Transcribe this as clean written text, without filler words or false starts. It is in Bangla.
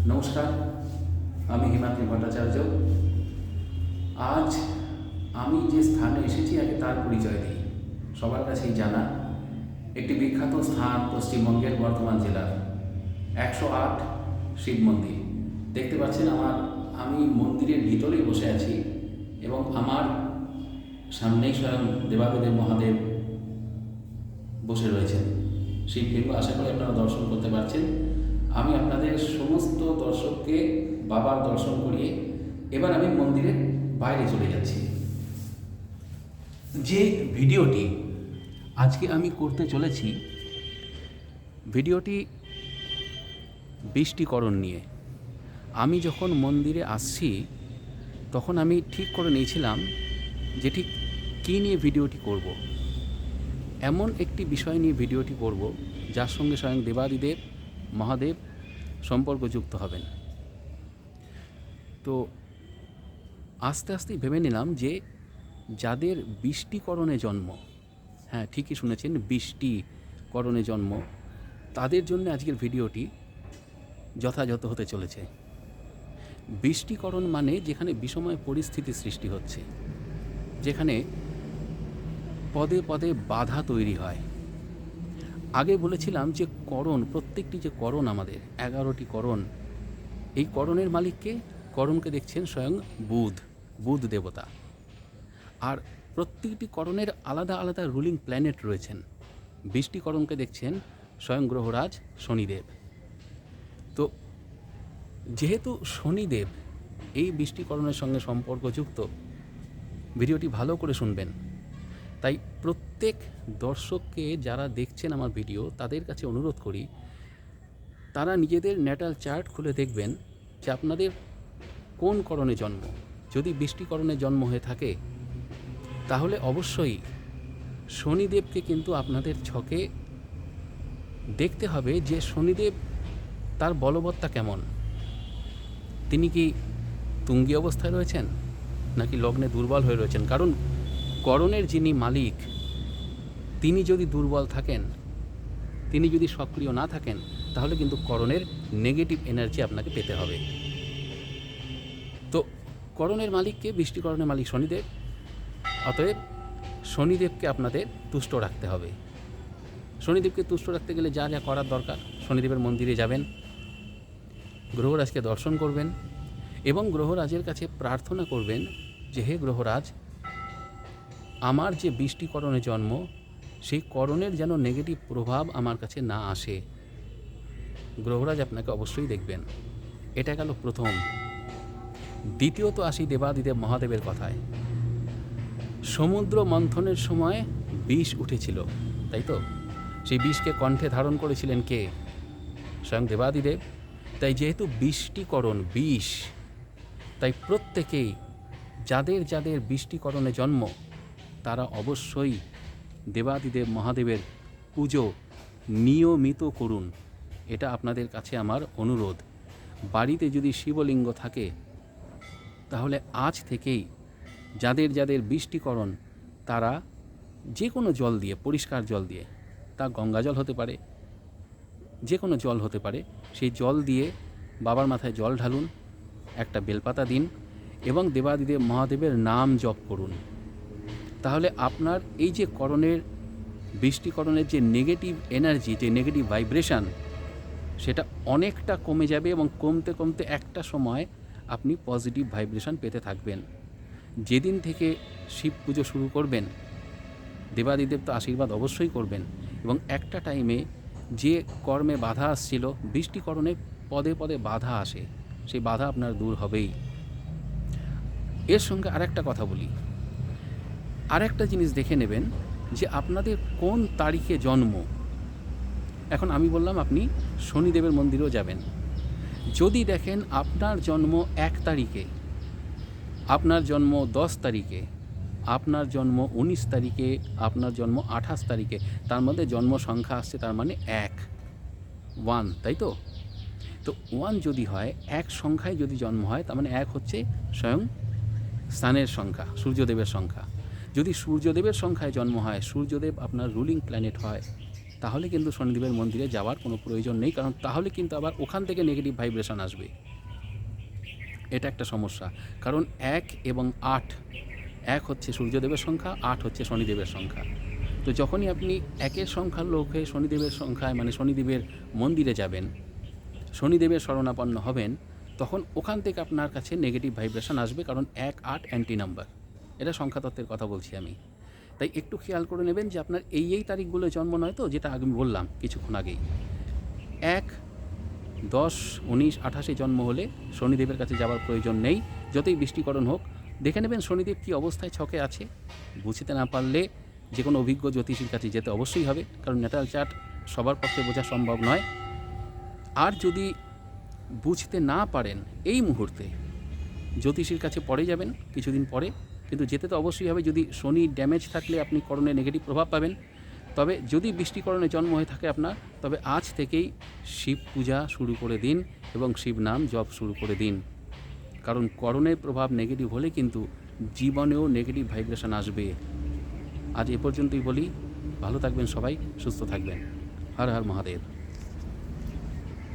নমস্কার, আমি হিমাদ্রি ভট্টাচার্য। আজ আমি যে স্থানে এসেছি আগে তার পরিচয় দিই। সবার কাছেই জানা একটি বিখ্যাত স্থান পশ্চিমবঙ্গের বর্ধমান জেলার 108 শিব মন্দির। দেখতে পাচ্ছেন আমি মন্দিরের ভিতরেই বসে আছি এবং আমার সামনেই স্বয়ং দেবাদেব মহাদেব বসে রয়েছেন। শিবলিঙ্গ আশা করি আপনারা দর্শন করতে পারছেন। আমি আপনাদের সমস্ত দর্শককে বাবার দর্শন করিয়ে এবার আমি মন্দিরের বাইরে চলে যাচ্ছি। যে ভিডিওটি আজকে আমি করতে চলেছি, ভিডিওটি বৃষ্টিকরণ নিয়ে। আমি যখন মন্দিরে আসছি তখন আমি ঠিক করে নিয়েছিলাম যে ঠিক কী নিয়ে ভিডিওটি করব। এমন একটি বিষয় নিয়ে ভিডিওটি করব যার সঙ্গে স্বয়ং দেবাদিদেব মহাদেব সম্পর্কযুক্ত হবেন। তো আস্তে আস্তে ভেবে নিলাম যে যাদের বৃষ্টিকরণে জন্ম, হ্যাঁ ঠিকই শুনেছেন, বৃষ্টিকরণে জন্ম, তাদের জন্য আজকের ভিডিওটি যথাযথ হতে চলেছে। বৃষ্টিকরণ মানে যেখানে বিষময় পরিস্থিতি সৃষ্টি হচ্ছে, যেখানে পদে পদে বাধা তৈরি হয়। আগে বলেছিলাম যে করণ, প্রত্যেকটি যে করণ আমাদের 11টি করণ, এই করণের মালিককে, করণকে দেখছেন স্বয়ং বুধ দেবতা। আর প্রত্যেকটি করণের আলাদা আলাদা রুলিং প্ল্যানেট রয়েছেন। বৃষ্টিকরণকে দেখছেন স্বয়ং গ্রহরাজ শনিদেব। তো যেহেতু শনিদেব এই বৃষ্টিকরণের সঙ্গে সম্পর্কযুক্ত, ভিডিওটি ভালো করে শুনবেন। তাই প্রত্যেক দর্শককে যারা দেখছেন আমার ভিডিও, তাদের কাছে অনুরোধ করি তারা নিজেদের ন্যাটাল চার্ট খুলে দেখবেন যে আপনাদের কোন করণে জন্ম। যদি বৃষ্টিকরণে জন্ম হয়ে থাকে তাহলে অবশ্যই শনিদেবকে কিন্তু আপনাদের ছকে দেখতে হবে যে শনিদেব তার বলবত্তা কেমন। তিনি কি তুঙ্গি অবস্থায় রয়েছেন নাকি লগ্নে দুর্বল হয়ে রয়েছেন? কারণ করণের যিনি মালিক তিনি যদি দুর্বল থাকেন, তিনি যদি সক্রিয় না থাকেন, তাহলে কিন্তু করণের নেগেটিভ এনার্জি আপনাকে পেতে হবে। তো করণের মালিককে, বৃষ্টিকরণের মালিক শনিদেব। অতএব শনিদেবকে আপনাদের তুষ্ট রাখতে হবে। শনিদেবকে তুষ্ট রাখতে গেলে যা যা করার দরকার, শনিদেবের মন্দিরে যাবেন, গ্রহরাজকে দর্শন করবেন এবং গ্রহরাজের কাছে প্রার্থনা করবেন যে হে গ্রহরাজ, আমার যে বৃষ্টিকরণে জন্ম, সেই করণের যেন নেগেটিভ প্রভাব আমার কাছে না আসে। গ্রহরাজ আপনাকে অবশ্যই দেখবেন। এটা গেল প্রথম। দ্বিতীয়ত আসি দেবাদিদেব মহাদেবের কথায়। সমুদ্র মন্থনের সময় বিষ উঠেছিল, তাই তো? সেই বিষকে কণ্ঠে ধারণ করেছিলেন কে? স্বয়ং দেবাদিদেব। তাই যেহেতু বৃষ্টিকরণ বিষ, তাই প্রত্যেকেই যাদের যাদের বৃষ্টিকরণে জন্ম তারা অবশ্যই দেবাদিদেব মহাদেবের পুজো নিয়মিত করুন। এটা আপনাদের কাছে আমার অনুরোধ। বাড়িতে যদি শিবলিঙ্গ থাকে তাহলে আজ থেকেই যাদের যাদের বৃষ্টিকরণ তারা যে কোনো জল দিয়ে, পরিষ্কার জল দিয়ে, তা গঙ্গা জল হতে পারে, যে কোনো জল হতে পারে, সেই জল দিয়ে বাবার মাথায় জল ঢালুন, একটা বেলপাতা দিন এবং দেবাদিদেব মহাদেবের নাম জপ করুন। তাহলে আপনার এই যে করণের, বৃষ্টিকরণের যে নেগেটিভ এনার্জি, যে নেগেটিভ ভাইব্রেশন, সেটা অনেকটা কমে যাবে এবং কমতে কমতে একটা সময় আপনি পজিটিভ ভাইব্রেশন পেতে থাকবেন। যেদিন থেকে শিব পুজো শুরু করবেন, দেবাদিদেব তো আশীর্বাদ অবশ্যই করবেন এবং একটা টাইমে যে কর্মে বাধা আসছিল, বৃষ্টিকরণে পদে পদে বাধা আসে, সেই বাধা আপনার দূর হবেই। এর সঙ্গে আরেকটা কথা বলি, আরেকটা জিনিস দেখে নেবেন যে আপনাদের কোন তারিখে জন্ম। এখন আমি বললাম আপনি শনিদেবের মন্দিরেও যাবেন। যদি দেখেন আপনার জন্ম 1 তারিখে, আপনার জন্ম 10 তারিখে, আপনার জন্ম 19 তারিখে, আপনার জন্ম 28 তারিখে, তার মধ্যে জন্ম সংখ্যা আসছে তার মানে 1, তাই তো? তো 1 যদি হয়, 1 সংখ্যায় যদি জন্ম হয়, তার মানে 1 হচ্ছে স্বয়ং সানের সংখ্যা, সূর্যদেবের সংখ্যা। যদি সূর্যদেবের সংখ্যায় জন্ম হয়, সূর্যদেব আপনার রুলিং প্ল্যানেট হয়, তাহলে কিন্তু শনিদেবের মন্দিরে যাওয়ার কোনো প্রয়োজন নেই, কারণ তাহলে কিন্তু আবার ওখান থেকে নেগেটিভ ভাইব্রেশন আসবে। এটা একটা সমস্যা, কারণ 1 এবং 8, 1 হচ্ছে সূর্যদেবের সংখ্যা, 8 হচ্ছে শনিদেবের সংখ্যা। তো যখনই আপনি 1-এর সংখ্যার লোক হয়ে শনিদেবের সংখ্যায় মানে শনিদেবের মন্দিরে যাবেন, শনিদেবের শরণাপন্ন হবেন, তখন ওখান থেকে আপনার কাছে নেগেটিভ ভাইব্রেশন আসবে, কারণ 1, 8 অ্যান্টি নাম্বার। এটা সংখ্যাতত্ত্বের কথা বলছি আমি। তাই একটু খেয়াল করে নেবেন যে আপনার এই তারিখগুলো জন্ম নয় তো, যেটা আমি বললাম কিছুক্ষণ আগেই। 1, 10, 19, 28 জন্ম হলে শনিদেবের কাছে যাওয়ার প্রয়োজন নেই, যতই বৃষ্টিকরণ হোক। দেখে নেবেন শনিদেব কী অবস্থায় ছকে আছে। বুঝতে না পারলে যে কোনো অভিজ্ঞ জ্যোতিষীর কাছে যেতে অবশ্যই হবে, কারণ ন্যাটাল চার্ট সবার পক্ষে বোঝা সম্ভব নয়। আর যদি বুঝতে না পারেন এই মুহূর্তে, জ্যোতিষীর কাছে পরে যাবেন কিছুদিন পরে, কিন্তু যেতে তো অবশ্যই হবে। যদি শনি ড্যামেজ থাকলে আপনি করণে নেগেটিভ প্রভাব পাবেন। তবে যদি বৃষ্টিকরণে জন্ম হয়ে থাকে আপনার, তবে আজ থেকেই শিব পূজা শুরু করে দিন এবং শিব নাম জপ শুরু করে দিন, কারণ করণের প্রভাব নেগেটিভ হলে কিন্তু জীবনেও নেগেটিভ ভাইব্রেশন আসবে। আজ এ পর্যন্তই বলি। ভালো থাকবেন সবাই, সুস্থ থাকবেন। হর হর মহাদেব।